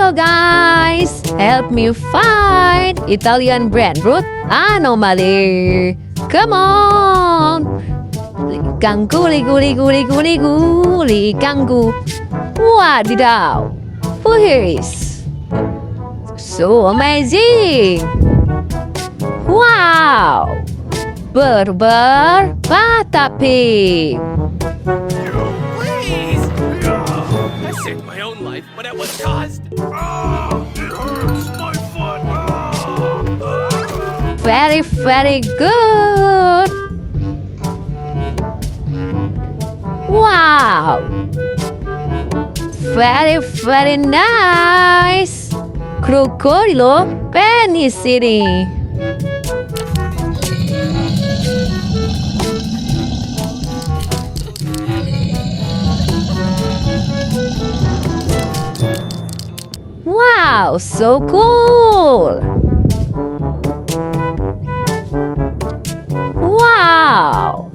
Hello guys! Help me find Italian Brainrot Anomali! Come on! Ligangu, ligu, ligu, ligu, ligu, ligangu. Wadidaw! Who is? So amazing! Wow! Berber Patapi! Please! I saved my own life, but at what cost? It hurts my foot! Very, very good! Wow! Very, very nice! Crocodilo penicillin! Wow, so cool! Wow!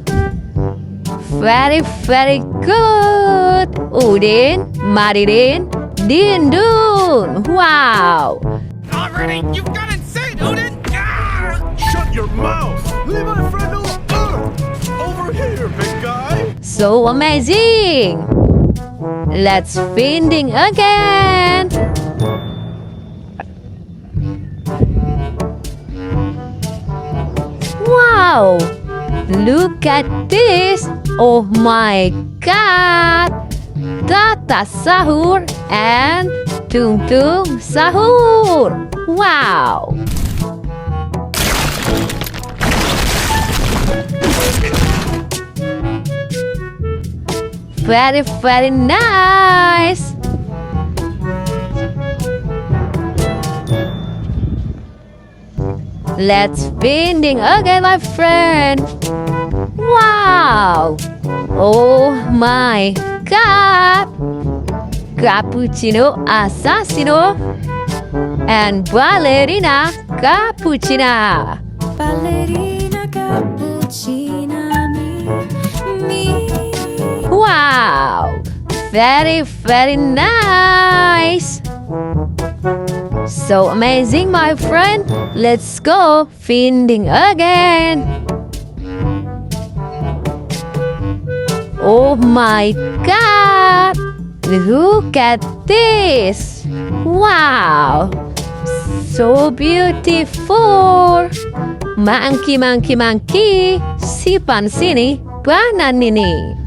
Very, very good! Udin, Marilyn, Dindun! Wow! Already, you've gone insane, Odin! Shut your mouth! Leave my friend alone! Over here, big guy! So amazing! Let's finding again! Wow! Look at this! Oh my god! Tata Sahur and Tung Tung Sahur! Wow! Very, very nice! Let's finding again, my friend! Wow! Oh my god! Cappuccino Assassino and Balerina Cappucina! Balerina Cappucina, me. Wow! Very, very nice! So amazing, my friend! Let's go finding again! Oh my god! Look at this! Wow! So beautiful! Monkey, monkey, monkey! Sipan sini, bananini!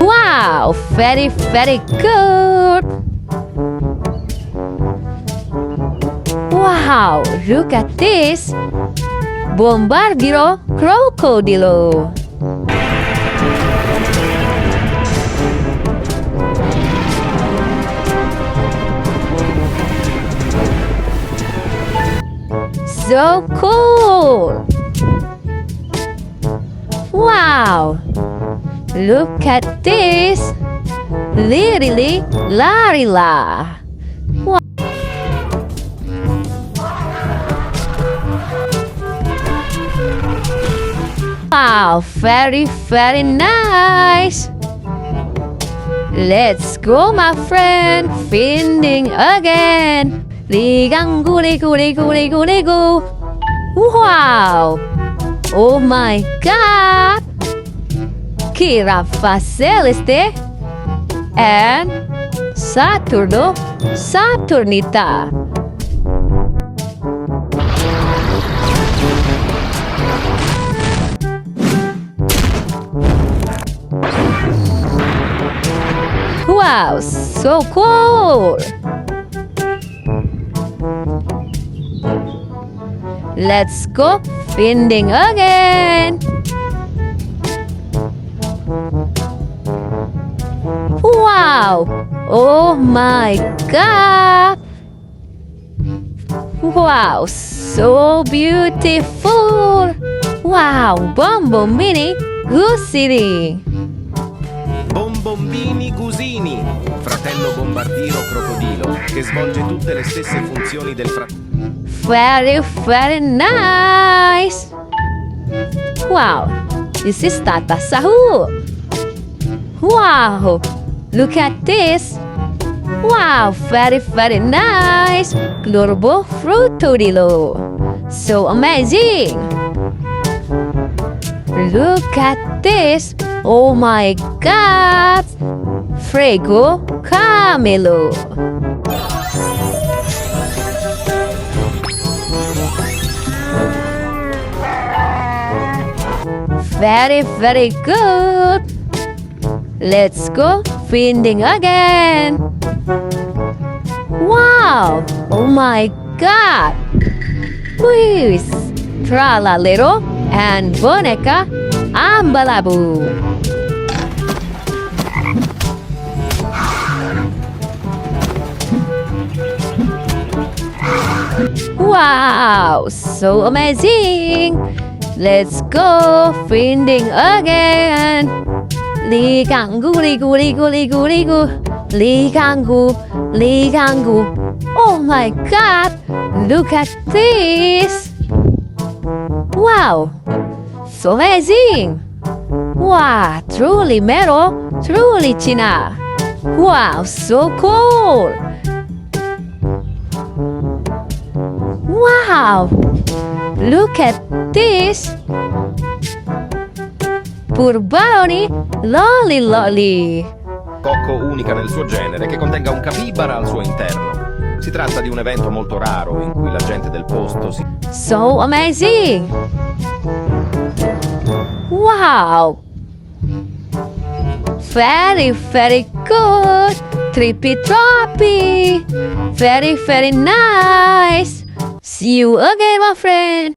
Wow! Very, very good! Wow! Look at this! Bombardiro crocodilo! So cool! Wow! Look at this! Literally, Larila! Wow, very, very nice! Let's go, my friend, finding again! Ligangu, ligu, ligu, ligu, ligu! Wow! Oh my god! Giraffa Celeste and Saturno Saturnita. Wow, so cool! Let's go finding again! Wow! Oh my god! Wow, so beautiful! Wow, Bombombini Guzini! Bombombini Guzini, fratello bombardiro crocodilo, che svolge tutte le stesse funzioni del fratello. Very, very nice! Wow! This is Tata Sahur. Wow, look at this. Wow, very, very nice. Glorbo Frutodilo. So amazing. Look at this. Oh my God. Frego Camelo. Very, very good. Let's go feeding again. Wow! Oh my God! With Tralalero and Boneca Ambalabu. Wow! So amazing! Let's go feeding again. Ligangu, ligu, ligu, ligu, ligu. Ligangu, ligangu. Oh my God! Look at this! Wow! So amazing! Wow! Truly Mero, truly China. Wow! So cool! Wow! Look at this! Purbaroni, lolly lolly. Cocco unica nel suo genere che contenga un capibara al suo interno. Si tratta di un evento molto raro in cui la gente del posto si... So amazing! Wow! Very, very good! Trippy troppy! Very, very nice! See you again, my friend!